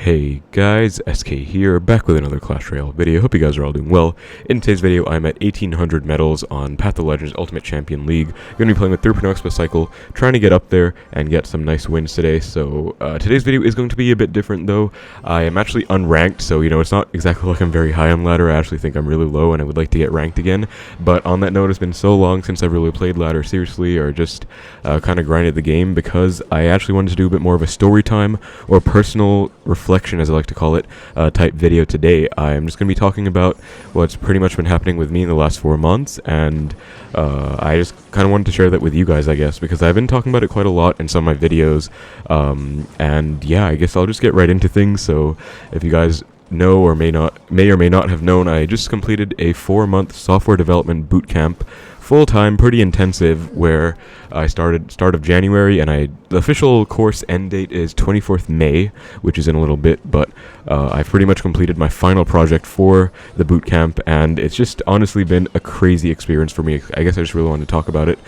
Hey guys, SK here, back with another Clash Royale video. Hope you guys are all doing well. In today's video, I'm at 1800 medals on Path of Legends Ultimate Champion League. Going to be playing with 3.0 Xbow cycle, trying to get up there and get some nice wins today. So today's video is going to be a bit different though. I am actually unranked, so it's not exactly like I'm very high on ladder. I actually think I'm really low and I would like to get ranked again. But on that note, it's been so long since I've really played ladder seriously or just kind of grinded the game, because I actually wanted to do a bit more of a story time or personal reflection, as I like to call it, type video today. I'm just going to be talking about what's pretty much been happening with me in the last 4 months, and I just kind of wanted to share that with you guys, I guess, because I've been talking about it quite a lot in some of my videos, and yeah, I guess I'll just get right into things. So if you guys know or may or may not have known, I just completed a 4-month software development bootcamp, full-time, pretty intensive, where I started start of January, and the official course end date is 24th May, which is in a little bit, but I've pretty much completed my final project for the bootcamp, and it's just honestly been a crazy experience for me. I guess I just really wanted to talk about it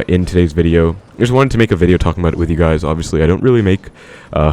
in today's video. I just wanted to make a video talking about it with you guys. Obviously, I don't really make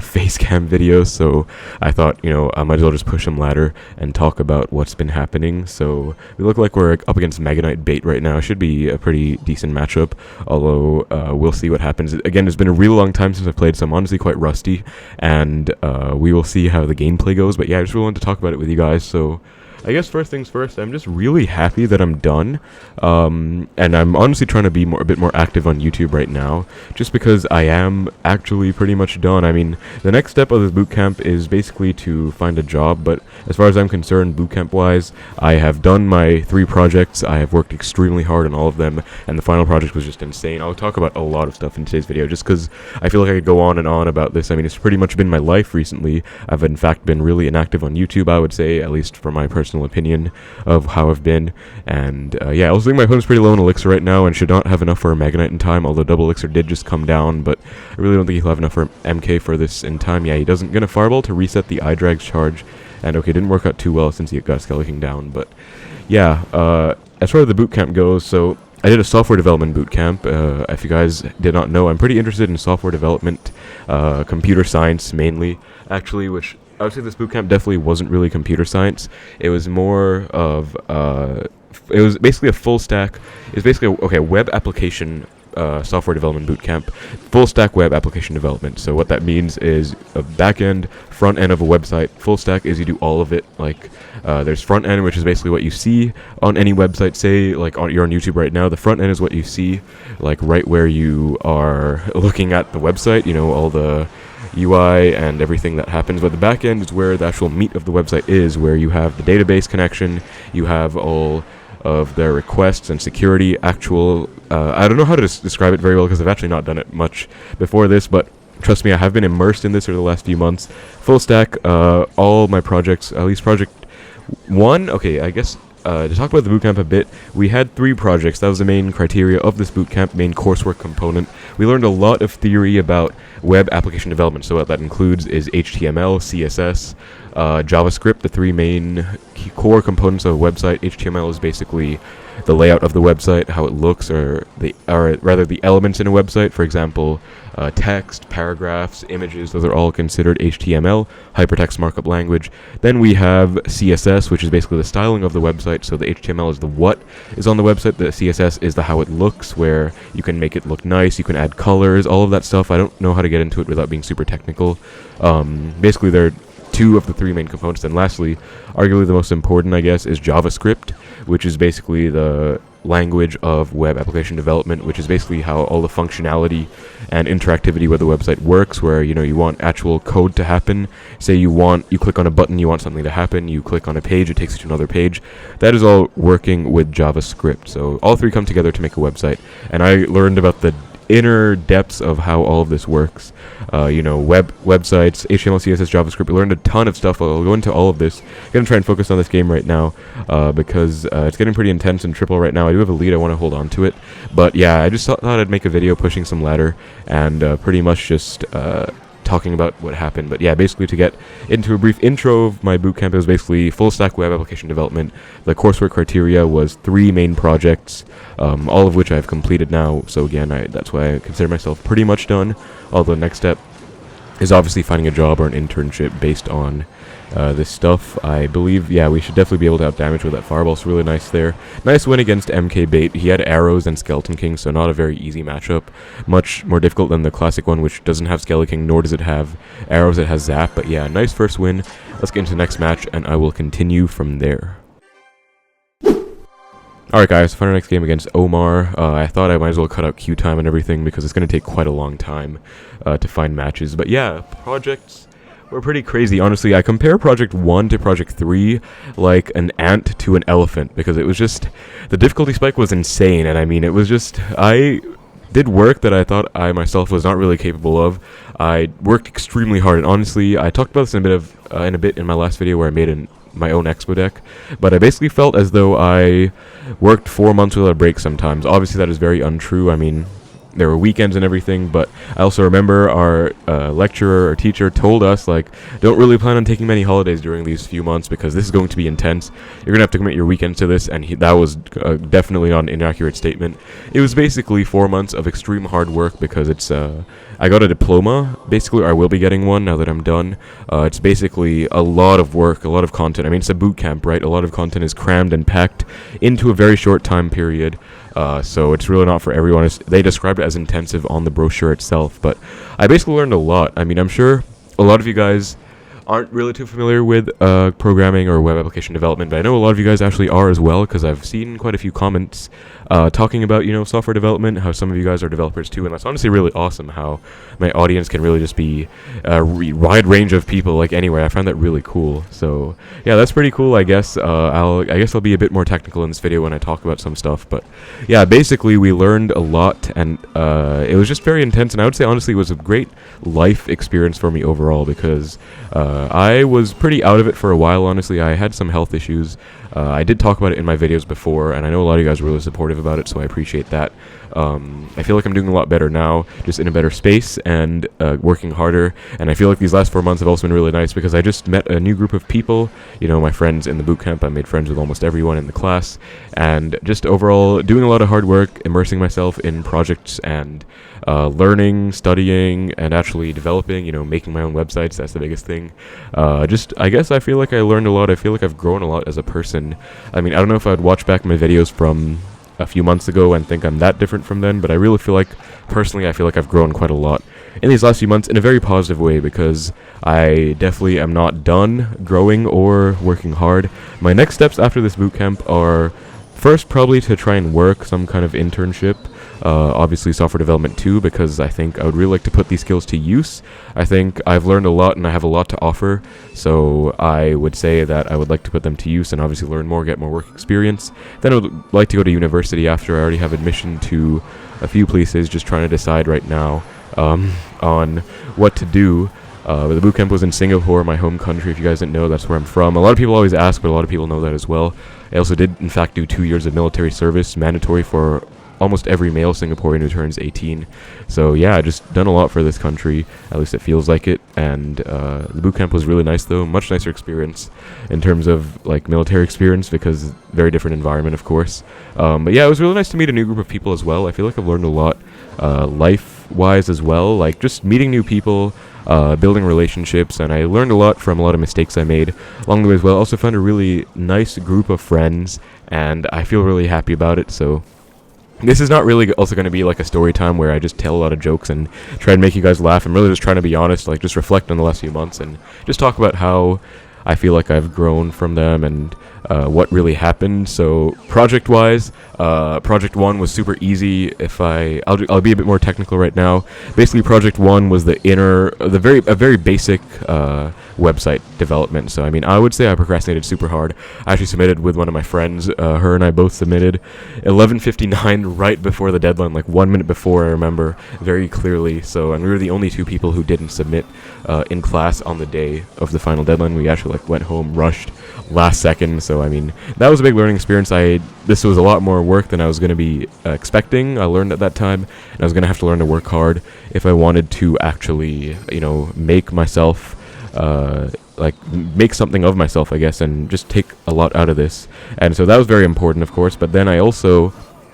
face cam videos, so I thought, I might as well just push some ladder and talk about what's been happening. So we look like we're up against Mega Knight Bait right now. Should be a pretty decent matchup, although we'll see what happens. Again, it's been a real long time since I've played, so I'm honestly quite rusty, and we will see how the gameplay goes. But yeah, I just really wanted to talk about it with you guys. So I guess first things first, I'm just really happy that I'm done, and I'm honestly trying to be a bit more active on YouTube right now, just because I am actually pretty much done. I mean, the next step of this bootcamp is basically to find a job, but as far as I'm concerned, bootcamp-wise, I have done my 3 projects. I have worked extremely hard on all of them, and the final project was just insane. I'll talk about a lot of stuff in today's video, just because I feel like I could go on and on about this. I mean, it's pretty much been my life recently. I've in fact been really inactive on YouTube, I would say, at least for my personal opinion of how I've been. And yeah, I also think my opponent's pretty low in elixir right now and should not have enough for a Mega Knight in time, although double elixir did just come down, but I really don't think he'll have enough for MK for this in time. Yeah, he doesn't get a fireball to reset the iDrag's charge, and okay, didn't work out too well since he got Skelly King down. But yeah, as far as the bootcamp goes, so I did a software development bootcamp. If you guys did not know, I'm pretty interested in software development, computer science mainly, actually, which I would say this bootcamp definitely wasn't really computer science. It was more of, it was basically a full stack. It's basically a web application software development bootcamp, full stack web application development. So what that means is a back end, front end of a website. Full stack is you do all of it. Like there's front end, which is basically what you see on any website. Say like you're on YouTube right now. The front end is what you see, like right where you are looking at the website. All the UI and everything that happens, but the back end is where the actual meat of the website is, where you have the database connection, you have all of their requests and security, actual, I don't know how to describe it very well because I've actually not done it much before this, but trust me, I have been immersed in this over the last few months. Full stack, all my projects, at least project 1, okay, I guess, to talk about the bootcamp a bit, we had 3 projects. That was the main criteria of this bootcamp, main coursework component. We learned a lot of theory about web application development. So what that includes is HTML, CSS, JavaScript, the 3 main core components of a website. HTML is basically the layout of the website, how it looks, or rather the elements in a website. For example, text, paragraphs, images, those are all considered HTML, hypertext markup language. Then we have CSS, which is basically the styling of the website. So the HTML is the what is on the website, the CSS is the how it looks, where you can make it look nice, you can add colors, all of that stuff. I don't know how to get into it without being super technical. Basically, there are 2 of the 3 main components. And lastly, arguably the most important, I guess, is JavaScript, which is basically the language of web application development, which is basically how all the functionality and interactivity with the website works, where you want actual code to happen. Say you click on a button, you want something to happen, you click on a page, it takes you to another page. That is all working with JavaScript. So all 3 come together to make a website, and I learned about the inner depths of how all of this works. Websites, HTML, CSS, JavaScript. We learned a ton of stuff. I'll go into all of this. I'm going to try and focus on this game right now because it's getting pretty intense and triple right now. I do have a lead. I want to hold on to it. But yeah, I just thought I'd make a video pushing some ladder and pretty much just talking about what happened. But yeah, basically to get into a brief intro of my bootcamp, it was basically full stack web application development. The coursework criteria was 3 main projects, all of which I've completed now. So again, that's why I consider myself pretty much done. Although next step is obviously finding a job or an internship based on this stuff. I believe, yeah, we should definitely be able to have damage with that fireball. It's really nice there. Nice win against MK Bait. He had arrows and Skeleton King, so not a very easy matchup. Much more difficult than the classic one, which doesn't have Skeleton King, nor does it have arrows. It has Zap, but yeah, nice first win. Let's get into the next match, and I will continue from there. Alright guys, for our next game against Omar. I thought I might as well cut out queue time and everything because it's going to take quite a long time to find matches. But yeah, projects were pretty crazy. Honestly, I compare Project 1 to Project 3 like an ant to an elephant, because it was just, the difficulty spike was insane, and I mean, it was just, I did work that I thought I myself was not really capable of. I worked extremely hard, and honestly, I talked about this in a bit in my last video where I made my own Expo deck, but I basically felt as though I worked 4 months without a break sometimes. Obviously, that is very untrue. I mean, there were weekends and everything, but I also remember our lecturer or teacher told us, like, don't really plan on taking many holidays during these few months because this is going to be intense. You're going to have to commit your weekends to this, and that was definitely not an inaccurate statement. It was basically 4 months of extreme hard work because it's, I got a diploma, basically, or I will be getting one now that I'm done. It's basically a lot of work, a lot of content. I mean, it's a boot camp, right? A lot of content is crammed and packed into a very short time period. So it's really not for everyone. They described it as intensive on the brochure itself, but I basically learned a lot. I mean, I'm sure a lot of you guys aren't really too familiar with programming or web application development, but I know a lot of you guys actually are as well, because I've seen quite a few comments talking about, you know, software development, how some of you guys are developers too, and that's honestly really awesome how my audience can really just be a wide range of people, like anywhere. I find that really cool. So yeah, that's pretty cool. I guess I'll be a bit more technical in this video when I talk about some stuff, but yeah, basically we learned a lot, and it was just very intense, and I would say honestly it was a great life experience for me overall, because I was pretty out of it for a while. Honestly, I had some health issues. I did talk about it in my videos before, and I know a lot of you guys were really supportive about it, so I appreciate that. I feel like I'm doing a lot better now, just in a better space and working harder, and I feel like these last 4 months have also been really nice because I just met a new group of people, you know, my friends in the bootcamp. I made friends with almost everyone in the class, and just overall doing a lot of hard work, immersing myself in projects and learning, studying, and actually developing, you know, making my own websites. That's the biggest thing. I guess I feel like I learned a lot. I feel like I've grown a lot as a person. I mean, I don't know if I'd watch back my videos from a few months ago and think I'm that different from then, but I really feel like, personally, I feel like I've grown quite a lot in these last few months in a very positive way, because I definitely am not done growing or working hard. My next steps after this bootcamp are, first, probably to try and work some kind of internship, obviously software development too, because I think I would really like to put these skills to use. I think I've learned a lot and I have a lot to offer, so I would say that I would like to put them to use and obviously learn more, get more work experience. Then I would like to go to university after. I already have admission to a few places, just trying to decide right now on what to do. The bootcamp was in Singapore, my home country. If you guys didn't know, that's where I'm from. A lot of people always ask, but a lot of people know that as well. I also did, in fact, do 2 years of military service, mandatory for almost every male Singaporean who turns 18. So yeah, I just done a lot for this country, at least it feels like it. And the bootcamp was really nice though, much nicer experience in terms of like military experience, because very different environment, of course. But yeah, it was really nice to meet a new group of people as well. I feel like I've learned a lot life-wise as well, like just meeting new people, building relationships, and I learned a lot from a lot of mistakes I made along the way as well. Also found a really nice group of friends, and I feel really happy about it. So this is not really also going to be like a story time where I just tell a lot of jokes and try and make you guys laugh. I'm really just trying to be honest, like just reflect on the last few months and just talk about how I feel like I've grown from them and what really happened. So project-wise, Project 1 was super easy. I'll be a bit more technical right now. Basically, Project 1 was a very basic website development. So I mean, I would say I procrastinated super hard. I actually submitted with one of my friends. Her and I both submitted 11:59 right before the deadline, like 1 minute before. I remember very clearly. So, and we were the only two people who didn't submit in class on the day of the final deadline. We actually like went home, rushed last second. So I mean, that was a big learning experience. This was a lot more work than I was going to be expecting. I learned at that time, and I was going to have to learn to work hard if I wanted to actually, you know, make myself make something of myself, I guess, and just take a lot out of this. And so that was very important, of course. But then I also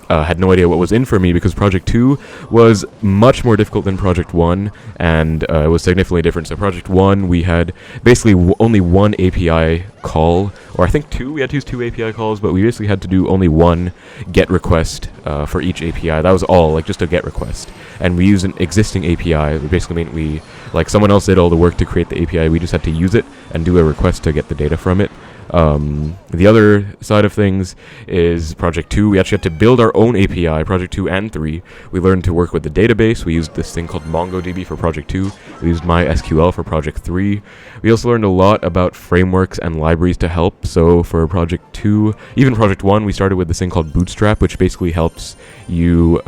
had no idea what was in for me, because Project 2 was much more difficult than Project 1, and it was significantly different. So Project 1, we had basically only one API call, or I think two. We had to use two API calls, but we basically had to do only one GET request for each API. That was all, like just a GET request. And we used an existing API, which basically meant someone else did all the work to create the API. We just had to use it and do a request to get the data from it. The other side of things is Project 2. We actually had to build our own API, Project 2 and 3. We learned to work with the database. We used this thing called MongoDB for Project 2. We used MySQL for Project 3. We also learned a lot about frameworks and libraries to help. So for Project 2, even Project 1, we started with this thing called Bootstrap, which basically helps you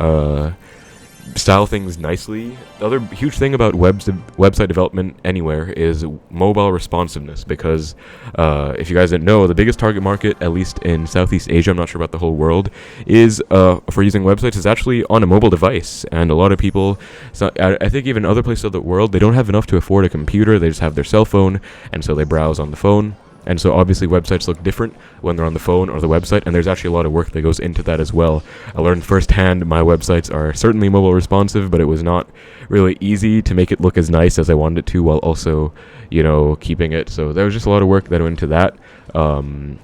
style things nicely. The other huge thing about website development anywhere is mobile responsiveness, because if you guys didn't know, the biggest target market, at least in Southeast Asia, I'm not sure about the whole world, is for using websites is actually on a mobile device. And a lot of people, I think even other places of the world, they don't have enough to afford a computer. They just have their cell phone, and so they browse on the phone. And so obviously websites look different when they're on the phone or the website, and there's actually a lot of work that goes into that as well. I learned firsthand my websites are certainly mobile responsive, but it was not really easy to make it look as nice as I wanted it to, while also, keeping it. So there was just a lot of work that went into that.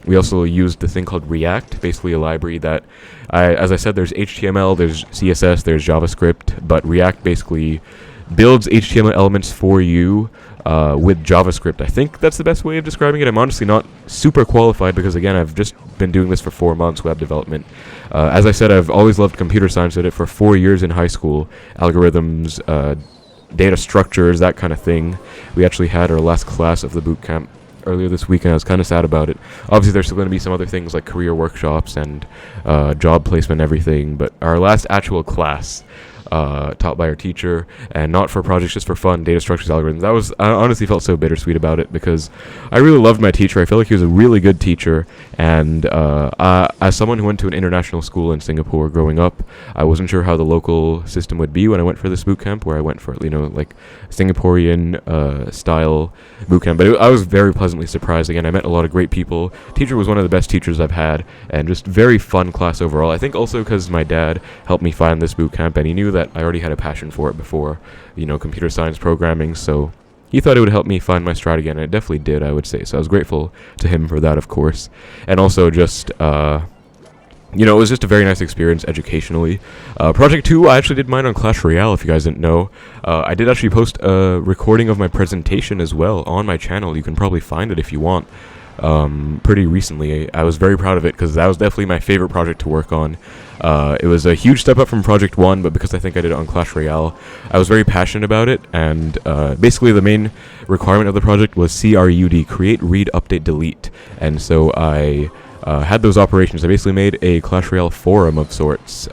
We also used the thing called React, basically a library that, as I said, there's HTML, there's CSS, there's JavaScript, but React basically builds HTML elements for you with JavaScript. I think that's the best way of describing it. I'm honestly not super qualified, because again, I've just been doing this for 4 months, web development. As I said, I've always loved computer science. I did it for 4 years in high school. Algorithms, data structures, that kind of thing. We actually had our last class of the bootcamp earlier this week, and I was kind of sad about it. Obviously, there's still going to be some other things like career workshops and job placement and everything, but our last actual class, taught by our teacher, and not for projects, just for fun, data structures, algorithms. I honestly felt so bittersweet about it, because I really loved my teacher. I feel like he was a really good teacher, and as someone who went to an international school in Singapore growing up, I wasn't sure how the local system would be when I went for this boot camp, where I went for, like Singaporean style boot camp. But I was very pleasantly surprised. Again, I met a lot of great people. Teacher was one of the best teachers I've had, and just very fun class overall. I think also because my dad helped me find this boot camp, and he knew that I already had a passion for it before, computer science programming, so he thought it would help me find my stride again, and it definitely did, I would say. So I was grateful to him for that, of course. And also just, it was just a very nice experience educationally. Project 2, I actually did mine on Clash Royale, if you guys didn't know. I did actually post a recording of my presentation as well on my channel. You can probably find it if you want. Pretty recently. I was very proud of it, because that was definitely my favorite project to work on. It was a huge step up from Project 1, but because I think I did it on Clash Royale, I was very passionate about it, and basically the main requirement of the project was CRUD, create, read, update, delete. And so I had those operations. I basically made a Clash Royale forum of sorts.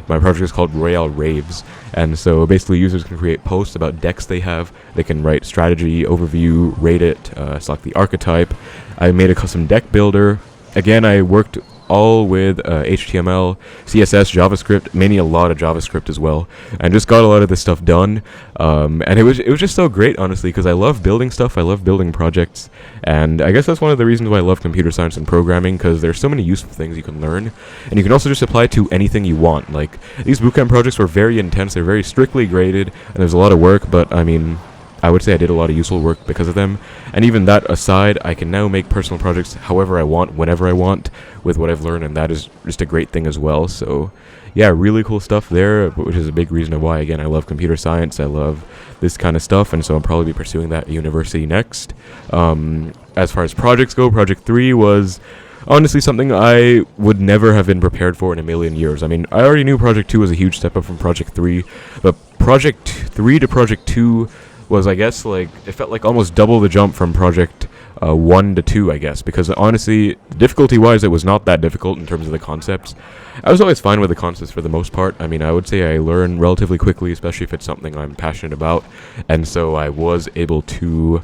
My project is called Royale Raves, and so basically users can create posts about decks they have. They can write strategy, overview, rate it, select the archetype. I made a custom deck builder. Again, I worked all with HTML, CSS, JavaScript, mainly a lot of JavaScript as well, and just got a lot of this stuff done. And it was just so great, honestly, because I love building stuff. I love building projects, and I guess that's one of the reasons why I love computer science and programming, because there's so many useful things you can learn, and you can also just apply to anything you want. Like, these bootcamp projects were very intense. They're very strictly graded, and there's a lot of work, but I mean, I would say I did a lot of useful work because of them. And even that aside, I can now make personal projects however I want, whenever I want, with what I've learned, and that is just a great thing as well. So yeah, really cool stuff there, which is a big reason of why, again, I love computer science. I love this kind of stuff, and so I'll probably be pursuing that at university next. As far as projects go, Project 3 was honestly something I would never have been prepared for in a million years. I mean, I already knew Project 2 was a huge step up from Project 3, but Project 3 to Project 2 was, I guess, like, it felt like almost double the jump from Project 1 to 2, I guess, because honestly, difficulty-wise, it was not that difficult in terms of the concepts. I was always fine with the concepts for the most part. I mean, I would say I learn relatively quickly, especially if it's something I'm passionate about, and so I was able to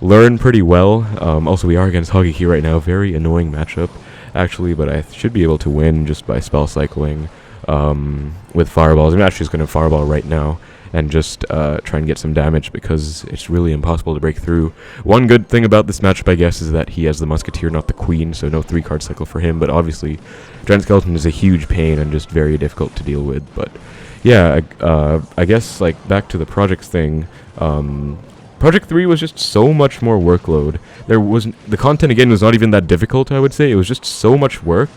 learn pretty well. Also, we are against Hogs right now, very annoying matchup, actually, but I should be able to win just by spell cycling with fireballs. I'm actually just going to fireball right now and just try and get some damage, because it's really impossible to break through. One good thing about this matchup, I guess, is that he has the Musketeer, not the Queen, so no 3-card cycle for him, but obviously Giant Skeleton is a huge pain and just very difficult to deal with. But yeah, I guess, like, back to the projects thing, Project 3 was just so much more workload. The content, again, was not even that difficult, I would say. It was just so much work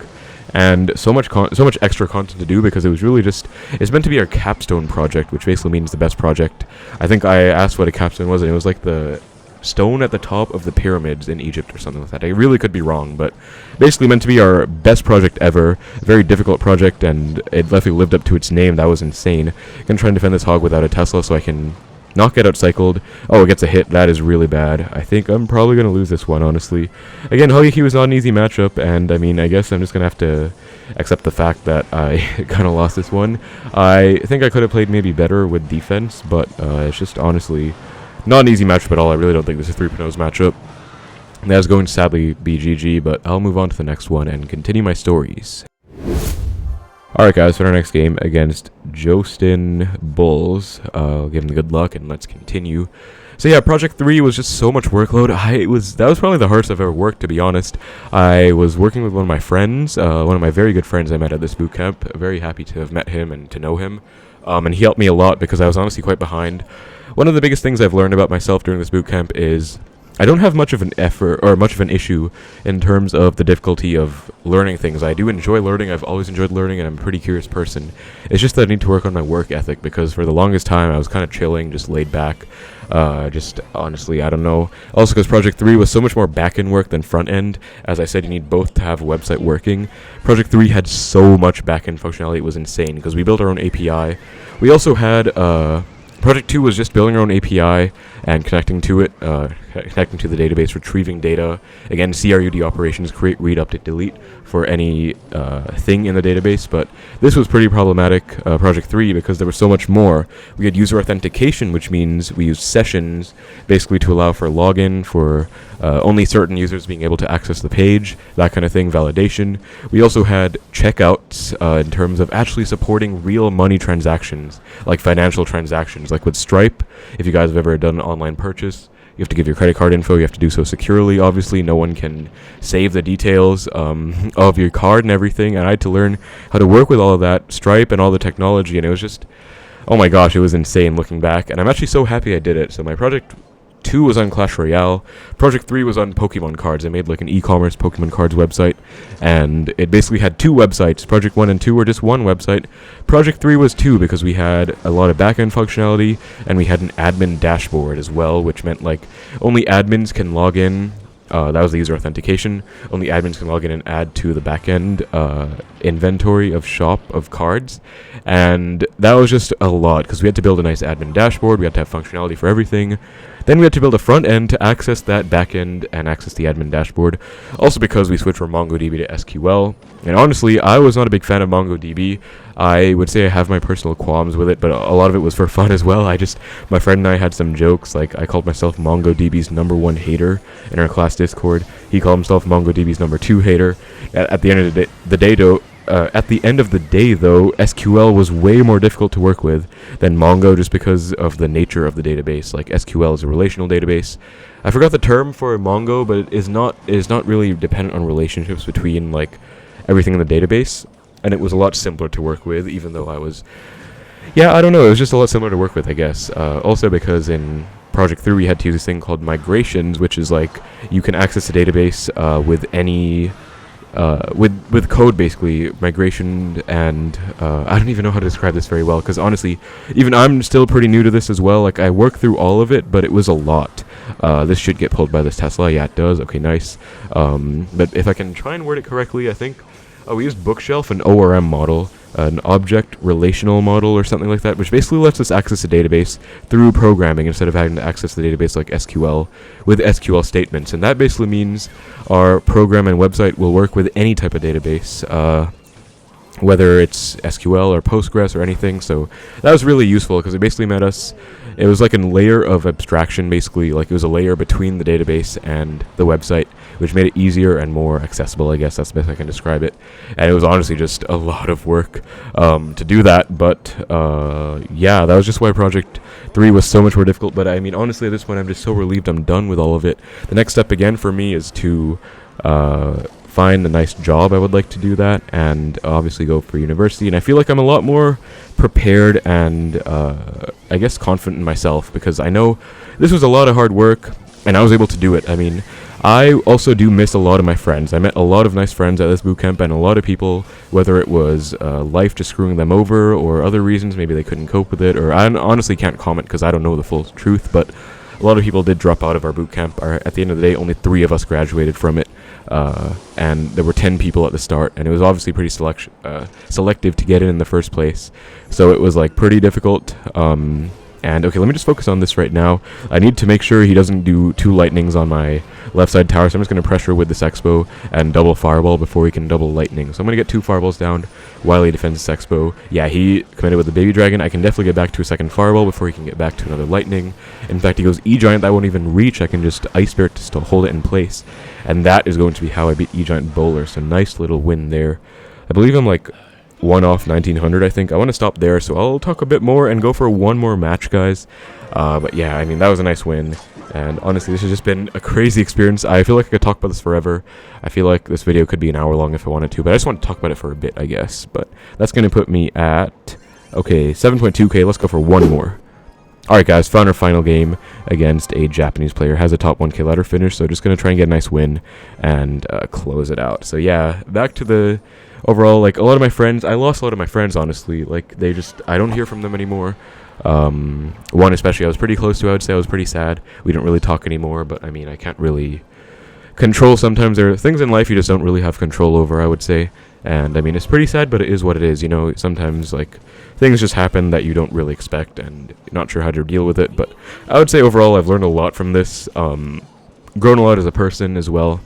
and so much extra content to do, because it was really just, it's meant to be our capstone project, which basically means the best project. I think I asked what a capstone was, and it was like the stone at the top of the pyramids in Egypt or something like that. I really could be wrong, but basically meant to be our best project ever. A very difficult project, and it definitely lived up to its name. That was insane. I'm gonna try and defend this hog without a Tesla so I can not get outcycled. Oh, it gets a hit. That is really bad. I think I'm probably going to lose this one, honestly. Again, Huggy was not an easy matchup, and I mean, I guess I'm just going to have to accept the fact that I kind of lost this one. I think I could have played maybe better with defense, but it's just honestly not an easy matchup at all. I really don't think this is 3.0's matchup. That is going to sadly be GG, but I'll move on to the next one and continue my stories. Alright guys, for our next game against Jostin Bulls, I'll give him good luck and let's continue. So yeah, Project 3 was just so much workload. That was probably the hardest I've ever worked, to be honest. I was working with one of my friends, one of my very good friends I met at this bootcamp. Very happy to have met him and to know him. And he helped me a lot because I was honestly quite behind. One of the biggest things I've learned about myself during this bootcamp is I don't have much of an effort or much of an issue in terms of the difficulty of learning things. I do enjoy learning. I've always enjoyed learning, and I'm a pretty curious person. It's just that I need to work on my work ethic, because for the longest time I was kind of chilling, just laid back. Just honestly, I don't know. Also, because Project 3 was so much more back-end work than front-end. As I said, you need both to have a website working. Project 3 had so much back-end functionality, it was insane, because we built our own API. We also had Project 2 was just building our own API and connecting to it, connecting to the database, retrieving data. Again, CRUD operations, create, read, update, delete for any thing in the database. But this was pretty problematic, Project 3, because there was so much more. We had user authentication, which means we used sessions basically to allow for login, for only certain users being able to access the page, that kind of thing, validation. We also had checkouts in terms of actually supporting real money transactions, like financial transactions. Like with Stripe, if you guys have ever done an online purchase, you have to give your credit card info. You have to do so securely. Obviously, no one can save the details of your card and everything. And I had to learn how to work with all of that, Stripe and all the technology. And it was just, oh my gosh, it was insane looking back. And I'm actually so happy I did it. So my Project 2 was on Clash Royale. Project 3 was on Pokemon cards. I made like an e-commerce Pokemon cards website, and it basically had two websites. Project 1 and 2 were just one website. Project 3 was two, because we had a lot of back-end functionality, and we had an admin dashboard as well, which meant like only admins can log in. That was the user authentication. Only admins can log in and add to the back-end inventory of shop of cards. And that was just a lot, because we had to build a nice admin dashboard. We had to have functionality for everything. Then we had to build a front end to access that back end and access the admin dashboard. Also because we switched from MongoDB to SQL. And honestly, I was not a big fan of MongoDB. I would say I have my personal qualms with it, but a lot of it was for fun as well. My friend and I had some jokes, like I called myself MongoDB's #1 hater in our class Discord. He called himself MongoDB's #2 hater. At the end of the day, though, SQL was way more difficult to work with than Mongo, just because of the nature of the database. Like SQL is a relational database. I forgot the term for Mongo, but it is not really dependent on relationships between like everything in the database, and it was a lot simpler to work with, even though I don't know, it was just a lot simpler to work with, I guess. Also because in Project 3 we had to use this thing called migrations, which is like you can access the database with any with code, basically, migration, and I don't even know how to describe this very well, because honestly, even I'm still pretty new to this as well. Like, I worked through all of it, but it was a lot. This should get pulled by this Tesla. Yeah, it does. Okay, nice. But if I can try and word it correctly, I think we used Bookshelf, an ORM model, an object relational model or something like that, which basically lets us access a database through programming instead of having to access the database like SQL with SQL statements. And that basically means our program and website will work with any type of database, whether it's SQL or Postgres or anything. So that was really useful, because it basically it was like a layer of abstraction, basically. Like, it was a layer between the database and the website, which made it easier and more accessible, I guess. That's the best I can describe it. And it was honestly just a lot of work to do that. But yeah, that was just why Project 3 was so much more difficult. But I mean, honestly, at this point, I'm just so relieved I'm done with all of it. The next step again for me is to find a nice job. I would like to do that, and obviously go for university. And I feel like I'm a lot more prepared and I guess confident in myself, because I know this was a lot of hard work and I was able to do it. I mean, I also do miss a lot of my friends. I met a lot of nice friends at this bootcamp, and a lot of people, whether it was life just screwing them over or other reasons, maybe they couldn't cope with it, or I honestly can't comment because I don't know the full truth, but a lot of people did drop out of our bootcamp. At the end of the day, only 3 of us graduated from it, and there were 10 people at the start, and it was obviously pretty selective to get in the first place, so it was like pretty difficult. And okay, let me just focus on this right now. I need to make sure he doesn't do 2 lightnings on my left side tower, so I'm just going to pressure with this Xbow and double fireball before he can double lightning. So I'm going to get 2 fireballs down while he defends this Xbow. Yeah, he committed with the baby dragon. I can definitely get back to a second fireball before he can get back to another lightning. In fact, he goes E-Giant. That won't even reach. I can just Ice Spirit to still hold it in place. And that is going to be how I beat E-Giant Bowler. So nice little win there. I believe I'm like 1 off 1900, I think. I want to stop there, so I'll talk a bit more and go for one more match, guys. But yeah, I mean, that was a nice win. And honestly, this has just been a crazy experience. I feel like I could talk about this forever. I feel like this video could be an hour long if I wanted to, but I just want to talk about it for a bit, I guess. But that's going to put me at, okay, 7.2k. Let's go for one more. Alright guys, found our final game against a Japanese player. Has a top 1k ladder finish, so just going to try and get a nice win and close it out. So yeah, back to the overall, like, a lot of my friends, I lost a lot of my friends, honestly. Like, they just, I don't hear from them anymore. One especially I was pretty close to, I would say. I was pretty sad. We don't really talk anymore, but I mean, I can't really control. Sometimes there are things in life you just don't really have control over, I would say. And I mean, it's pretty sad, but it is what it is, you know. Sometimes, like, things just happen that you don't really expect, and you're not sure how to deal with it. But I would say overall I've learned a lot from this, grown a lot as a person as well.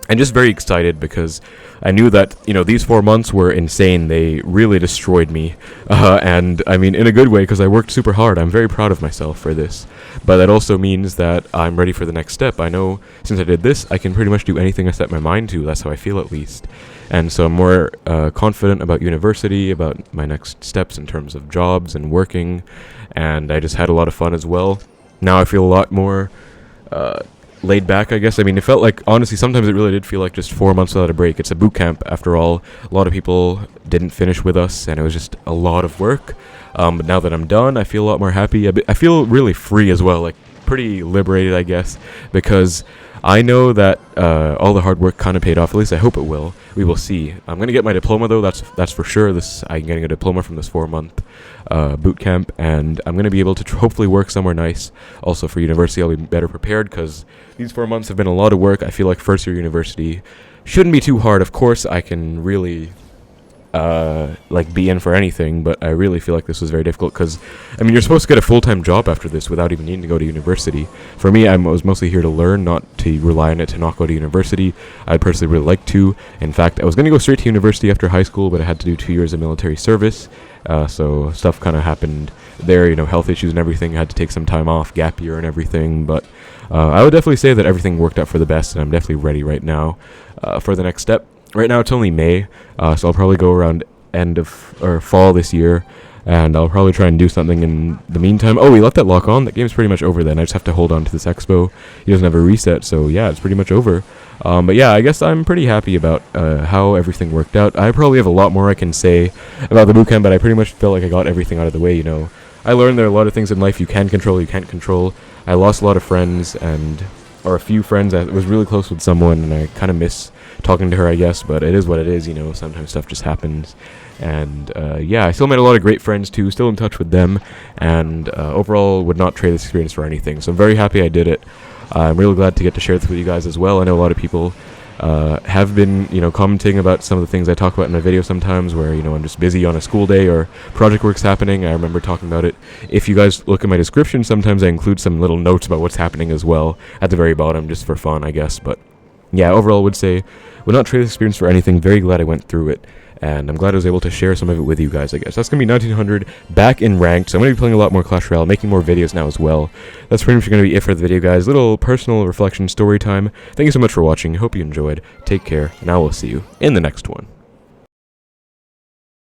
And just very excited because I knew that, you know, these 4 months were insane. They really destroyed me. And I mean, in a good way, because I worked super hard. I'm very proud of myself for this. But that also means that I'm ready for the next step. I know since I did this, I can pretty much do anything I set my mind to. That's how I feel, at least. And so I'm more confident about university, about my next steps in terms of jobs and working. And I just had a lot of fun as well. Now I feel a lot more laid back, I guess. I mean, it felt like, honestly, sometimes it really did feel like just 4 months without a break. It's a boot camp, after all. A lot of people didn't finish with us, and it was just a lot of work. But now that I'm done, I feel a lot more happy. I feel really free as well, like pretty liberated, I guess, because I know that all the hard work kind of paid off. At least I hope it will. We will see. I'm going to get my diploma, though. That's for sure. I'm getting a diploma from this 4-month boot camp, and I'm going to be able to hopefully work somewhere nice. Also for university, I'll be better prepared, because these 4 months have been a lot of work. I feel like first year university shouldn't be too hard. Of course, I can really like be in for anything, but I really feel like this was very difficult, because I mean, you're supposed to get a full-time job after this without even needing to go to university. For me, I was mostly here to learn, not to rely on it to not go to university. I'd personally really like to. In fact, I was going to go straight to university after high school, but I had to do 2 years of military service, so stuff kind of happened there, you know, health issues and everything. I had to take some time off, gap year and everything, but I would definitely say that everything worked out for the best, and I'm definitely ready right now for the next step. Right now it's only May, so I'll probably go around end of or fall this year, and I'll probably try and do something in the meantime. Oh, we left that lock on. That game's pretty much over then. I just have to hold on to this Xbow. He doesn't have a reset, so yeah, it's pretty much over. But yeah, I guess I'm pretty happy about how everything worked out. I probably have a lot more I can say about the bootcamp, but I pretty much feel like I got everything out of the way, you know. I learned there are a lot of things in life you can control, you can't control. I lost a lot of friends, or a few friends. I was really close with someone, and I kind of miss talking to her, I guess, but it is what it is, you know. Sometimes stuff just happens. And yeah, I still made a lot of great friends too, still in touch with them, and overall would not trade this experience for anything. So I'm very happy I did it. I'm really glad to get to share this with you guys as well. I know a lot of people have been, you know, commenting about some of the things I talk about in my video sometimes, where, you know, I'm just busy on a school day or project work's happening. I remember talking about it. If you guys look at my description, sometimes I include some little notes about what's happening as well at the very bottom, just for fun, I guess. But yeah, overall, I would say would not trade this experience for anything. Very glad I went through it. and I'm glad I was able to share some of it with you guys, I guess. That's going to be 1900 back in ranked, so I'm going to be playing a lot more Clash Royale, making more videos now as well. That's pretty much going to be it for the video, guys. Little personal reflection story time. Thank you so much for watching. Hope you enjoyed. Take care, and I will see you in the next one.